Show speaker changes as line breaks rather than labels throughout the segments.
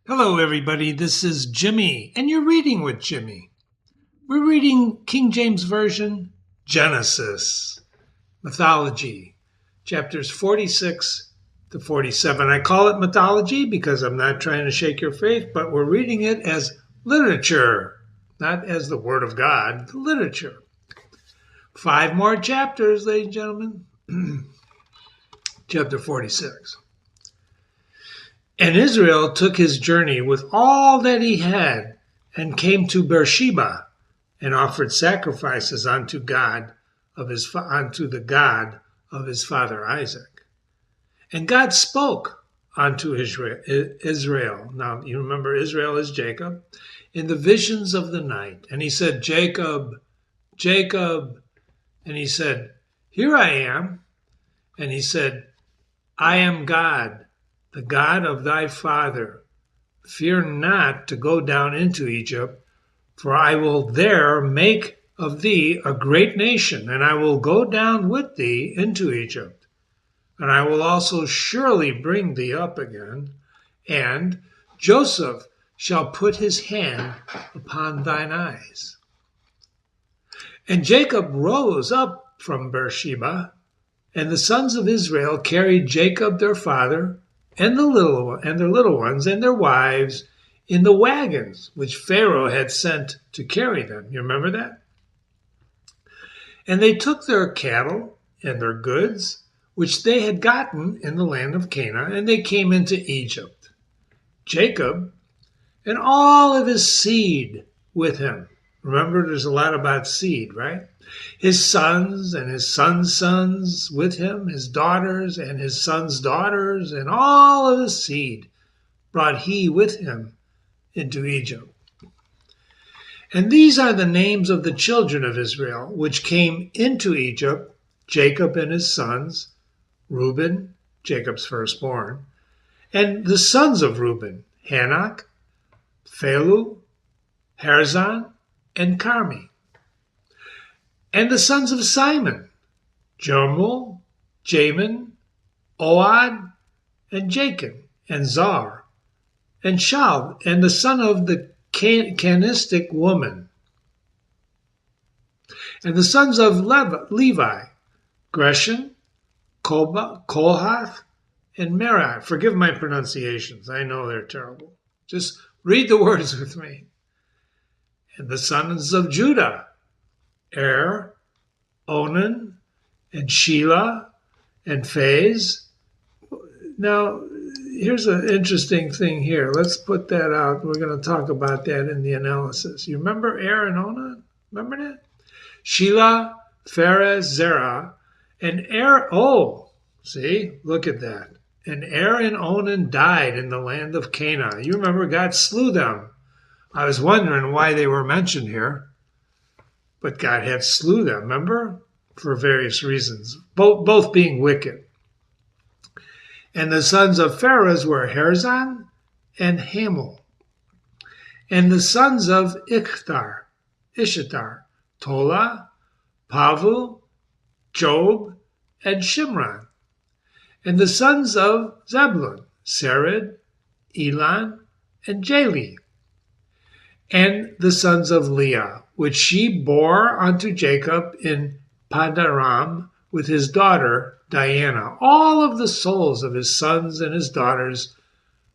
Hello, everybody. This is Jimmy, and you're reading with Jimmy. We're reading King James Version, Genesis, Mythology, chapters 46 to 47. I call it mythology because I'm not trying to shake your faith, but we're reading it as literature, not as the Word of God, literature. 5 more chapters, ladies and gentlemen. Chapter 46. And Israel took his journey with all that he had, and came to Beersheba, and offered sacrifices unto the God of his father Isaac. And God spoke unto Israel. Now you remember Israel is Jacob, in the visions of the night. And he said, Jacob, Jacob. And he said, Here I am. And he said, I am God, the God of thy father. Fear not to go down into Egypt, for I will there make of thee a great nation, and I will go down with thee into Egypt. And I will also surely bring thee up again, and Joseph shall put his hand upon thine eyes. And Jacob rose up from Beersheba, and the sons of Israel carried Jacob their father, and their little ones and their wives in the wagons which Pharaoh had sent to carry them. You remember that? And they took their cattle and their goods, which they had gotten in the land of Canaan, and they came into Egypt. Jacob and all of his seed with him. Remember, there's a lot about seed, right? His sons and his sons' sons with him, his daughters and his sons' daughters, and all of his seed brought he with him into Egypt. And these are the names of the children of Israel, which came into Egypt: Jacob and his sons, Reuben, Jacob's firstborn, and the sons of Reuben, Hanok, Phalu, Herzon, and Carmi. And the sons of Simon, Jermul, Jamin, Oad, and Jachin, and Zar, and Shal, and the son of the Canistic woman. And the sons of Levi, Greshan, Kohath, and Merari. Forgive my pronunciations. I know they're terrible. Just read the words with me. And the sons of Judah, Onan, and Shelah, and Phaz. Now, here's an interesting thing here. Let's put that out. We're going to talk about that in the analysis. You remember and Onan? Remember that? Shelah, Pharez, Zerah, and see, look at that. And and Onan died in the land of Canaan. You remember God slew them. I was wondering why they were mentioned here. But God had slew them, remember? For various reasons, both being wicked. And the sons of Pharez were Herzon and Hamul. And the sons of Ishitar, Tola, Pavu, Job, and Shimron. And the sons of Zebulun, Sered, Elon, and Jali. And the sons of Leah, which she bore unto Jacob in Padaram with his daughter Diana. All of the souls of his sons and his daughters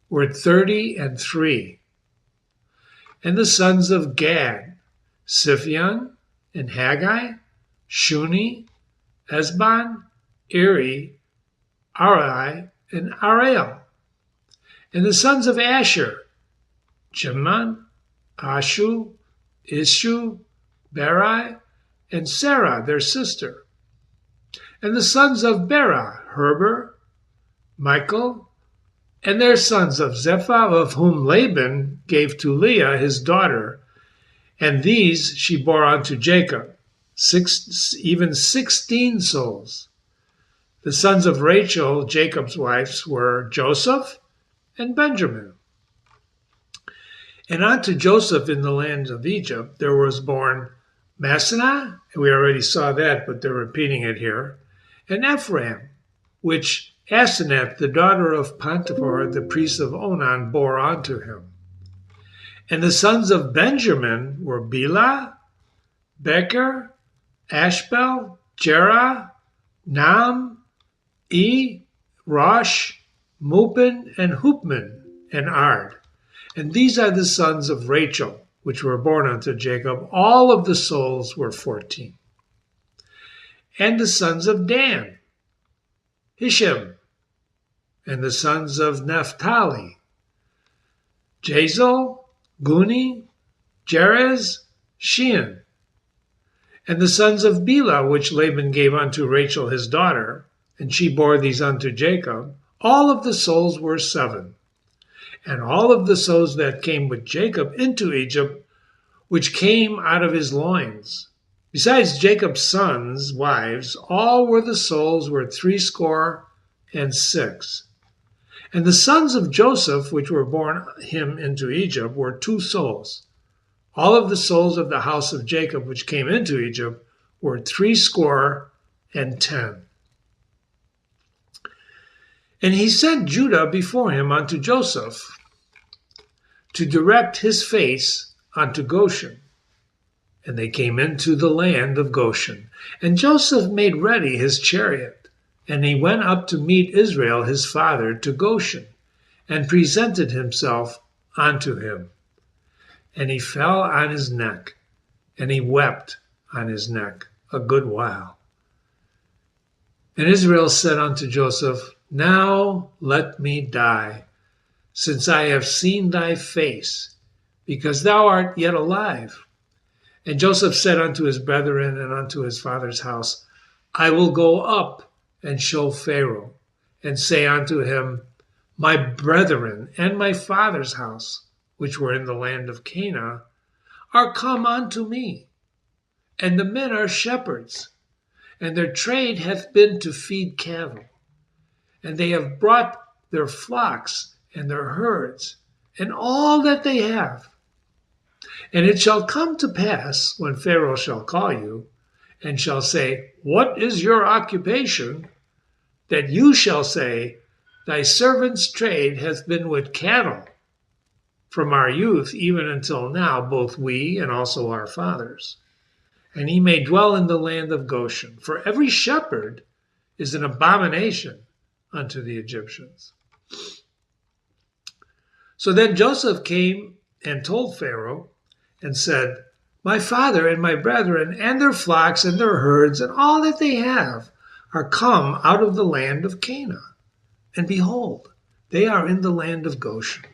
were 33. And the sons of Gad, Siphion, and Haggai, Shuni, Esbon, Eri, Arai, and Arael. And the sons of Asher, Jeman, Ashu, Ishu, Berai, and Sarah, their sister. And the sons of Bera, Heber, Michael, and their sons of Zepha, of whom Laban gave to Leah his daughter, and these she bore unto Jacob, 16 souls. The sons of Rachel, Jacob's wives, were Joseph and Benjamin. And unto Joseph in the land of Egypt there was born Manasseh, and we already saw that, but they're repeating it here, and Ephraim, which Asenath, the daughter of Potiphar, the priest of Onan, bore unto him. And the sons of Benjamin were Bela, Becher, Ashbel, Jerah, Nam, Rosh, Mupin, and Hupman, and Ard. And these are the sons of Rachel, which were born unto Jacob. All of the souls were 14. And the sons of Dan, Hisham, and the sons of Naphtali, Jazel, Guni, Jerez, Shean. And the sons of Bela, which Laban gave unto Rachel his daughter, and she bore these unto Jacob, all of the souls were 7. And all of the souls that came with Jacob into Egypt, which came out of his loins, besides Jacob's sons' wives, all were the souls were 66. And the sons of Joseph, which were born him into Egypt, were 2 souls. All of the souls of the house of Jacob, which came into Egypt, were 70. And he sent Judah before him unto Joseph to direct his face unto Goshen. And they came into the land of Goshen. And Joseph made ready his chariot, and he went up to meet Israel his father to Goshen, and presented himself unto him. And he fell on his neck, and he wept on his neck a good while. And Israel said unto Joseph, Now let me die, since I have seen thy face, because thou art yet alive. And Joseph said unto his brethren and unto his father's house, I will go up and show Pharaoh, and say unto him, My brethren and my father's house, which were in the land of Canaan, are come unto me, and the men are shepherds, and their trade hath been to feed cattle. And they have brought their flocks and their herds, and all that they have. And it shall come to pass, when Pharaoh shall call you, and shall say, What is your occupation? That you shall say, Thy servant's trade hath been with cattle, from our youth even until now, both we and also our fathers. And he may dwell in the land of Goshen, for every shepherd is an abomination unto the Egyptians. So then Joseph came and told Pharaoh, and said, My father and my brethren and their flocks and their herds and all that they have are come out of the land of Canaan. And behold, they are in the land of Goshen.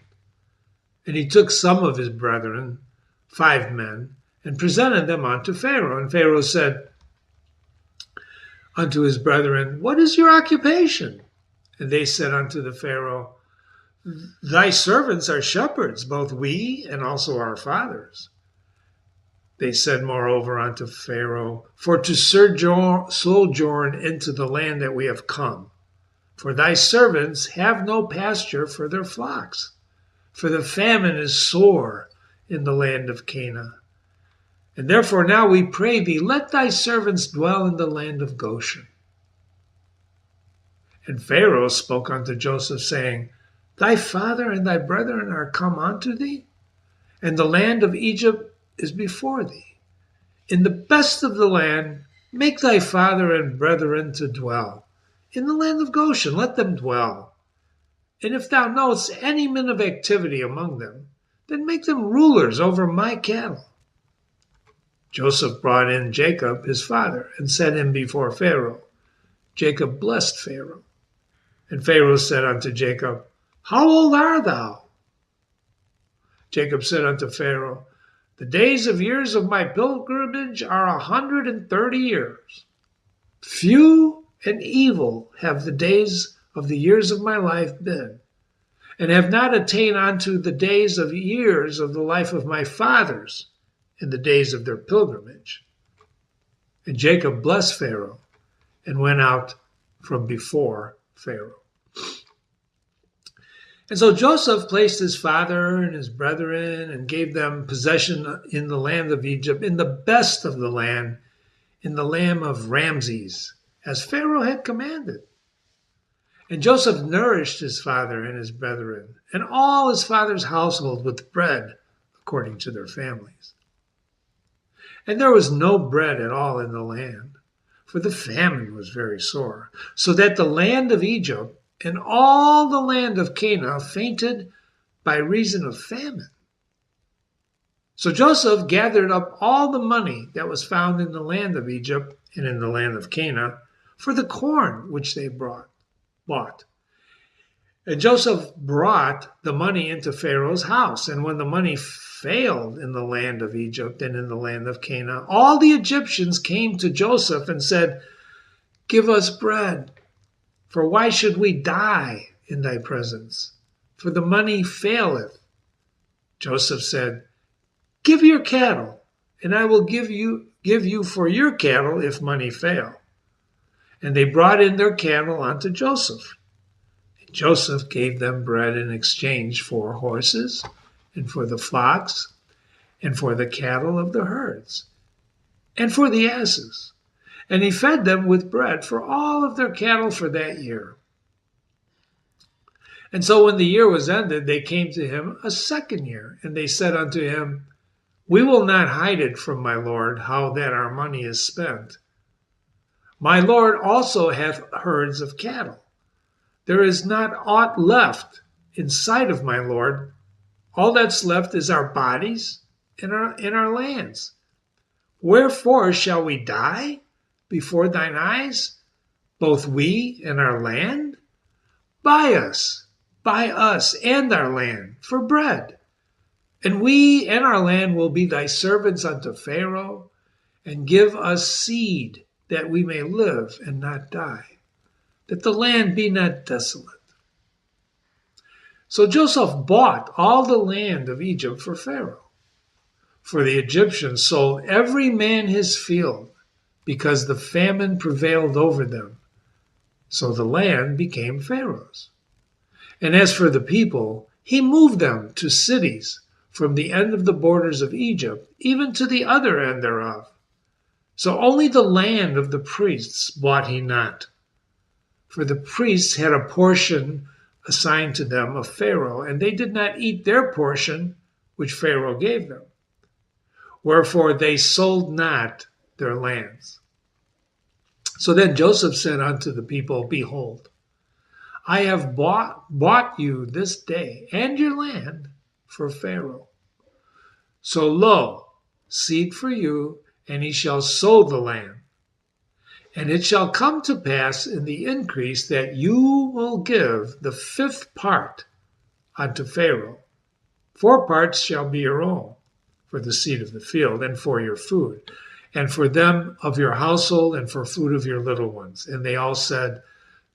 And he took some of his brethren, 5 men, and presented them unto Pharaoh. And Pharaoh said unto his brethren, What is your occupation? And they said unto the Pharaoh, Thy servants are shepherds, both we and also our fathers. They said moreover unto Pharaoh, For to sojourn into the land that we have come. For thy servants have no pasture for their flocks, for the famine is sore in the land of Canaan. And therefore now we pray thee, let thy servants dwell in the land of Goshen. And Pharaoh spoke unto Joseph, saying, Thy father and thy brethren are come unto thee, and the land of Egypt is before thee. In the best of the land, make thy father and brethren to dwell. In the land of Goshen, let them dwell. And if thou knowest any men of activity among them, then make them rulers over my cattle. Joseph brought in Jacob his father, and set him before Pharaoh. Jacob blessed Pharaoh. And Pharaoh said unto Jacob, How old art thou? Jacob said unto Pharaoh, The days of years of my pilgrimage are 130 years. Few and evil have the days of the years of my life been, and have not attained unto the days of years of the life of my fathers in the days of their pilgrimage. And Jacob blessed Pharaoh, and went out from before Pharaoh. And so Joseph placed his father and his brethren and gave them possession in the land of Egypt, in the best of the land, in the land of Ramses, as Pharaoh had commanded. And Joseph nourished his father and his brethren, and all his father's household with bread, according to their families. And there was no bread at all in the land, for the famine was very sore, so that the land of Egypt and all the land of Canaan fainted by reason of famine. So Joseph gathered up all the money that was found in the land of Egypt and in the land of Canaan for the corn which they bought. And Joseph brought the money into Pharaoh's house. And when the money failed in the land of Egypt and in the land of Canaan, all the Egyptians came to Joseph and said, "Give us bread, for why should we die in thy presence? For the money faileth." Joseph said, "Give your cattle, and I will give you for your cattle if money fail." And they brought in their cattle unto Joseph. Joseph gave them bread in exchange for horses, and for the flocks, and for the cattle of the herds, and for the asses. And he fed them with bread for all of their cattle for that year. And so when the year was ended, they came to him a second year, and they said unto him, "We will not hide it from my lord how that our money is spent. My lord also hath herds of cattle. There is not aught left in sight of my lord. All that's left is our bodies and our lands. Wherefore shall we die before thine eyes, both we and our land? Buy us and our land for bread, and we and our land will be thy servants unto Pharaoh, and give us seed that we may live and not die, that the land be not desolate." So Joseph bought all the land of Egypt for Pharaoh, for the Egyptians sold every man his field, because the famine prevailed over them. So the land became Pharaoh's. And as for the people, he moved them to cities from the end of the borders of Egypt, even to the other end thereof. So only the land of the priests bought he not. For the priests had a portion assigned to them of Pharaoh, and they did not eat their portion which Pharaoh gave them. Wherefore they sold not their lands. So then Joseph said unto the people, "Behold, I have bought you this day and your land for Pharaoh. So lo, seed for you, and he shall sow the land. And it shall come to pass in the increase that you will give the fifth part unto Pharaoh. 4 parts shall be your own for the seed of the field, and for your food, and for them of your household, and for food of your little ones." And they all said,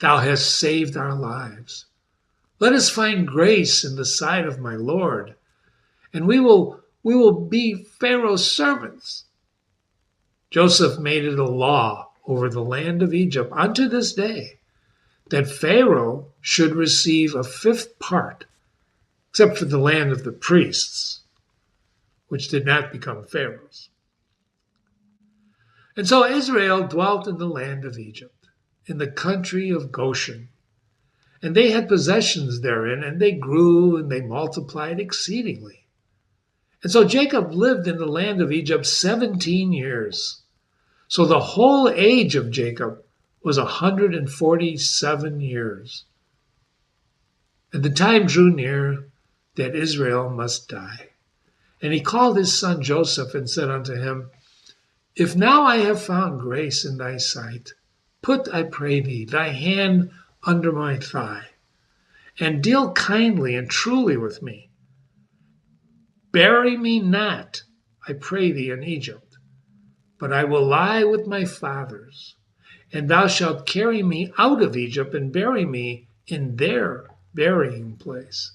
"Thou hast saved our lives. Let us find grace in the sight of my Lord, and we will be Pharaoh's servants." Joseph made it a law over the land of Egypt unto this day, that Pharaoh should receive a fifth part, except for the land of the priests, which did not become Pharaoh's. And so Israel dwelt in the land of Egypt, in the country of Goshen. And they had possessions therein, and they grew and they multiplied exceedingly. And so Jacob lived in the land of Egypt 17 years. So the whole age of Jacob was 147 years. And the time drew near that Israel must die. And he called his son Joseph and said unto him, "If now I have found grace in thy sight, put, I pray thee, thy hand under my thigh, and deal kindly and truly with me. Bury me not, I pray thee, in Egypt, but I will lie with my fathers, and thou shalt carry me out of Egypt and bury me in their burying place."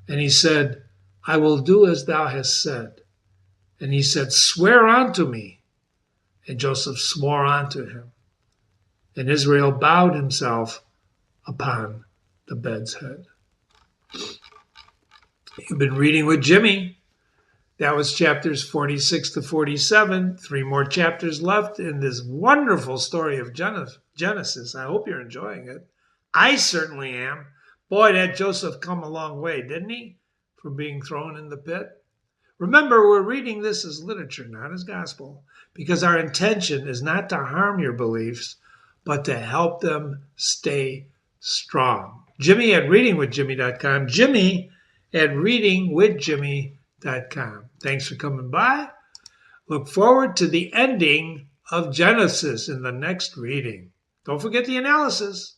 And he said, "I will do as thou hast said." And he said, "Swear unto me." And Joseph swore unto him. And Israel bowed himself upon the bed's head. You've been reading with Jimmy. That was chapters 46 to 47. 3 more chapters left in this wonderful story of Genesis. I hope you're enjoying it. I certainly am. Boy, that Joseph come a long way, didn't he? From being thrown in the pit. Remember, we're reading this as literature, not as gospel, because our intention is not to harm your beliefs, but to help them stay strong. Jimmy at readingwithjimmy.com. Jimmy at readingwithjimmy.com. Thanks for coming by. Look forward to the ending of Genesis in the next reading. Don't forget the analysis.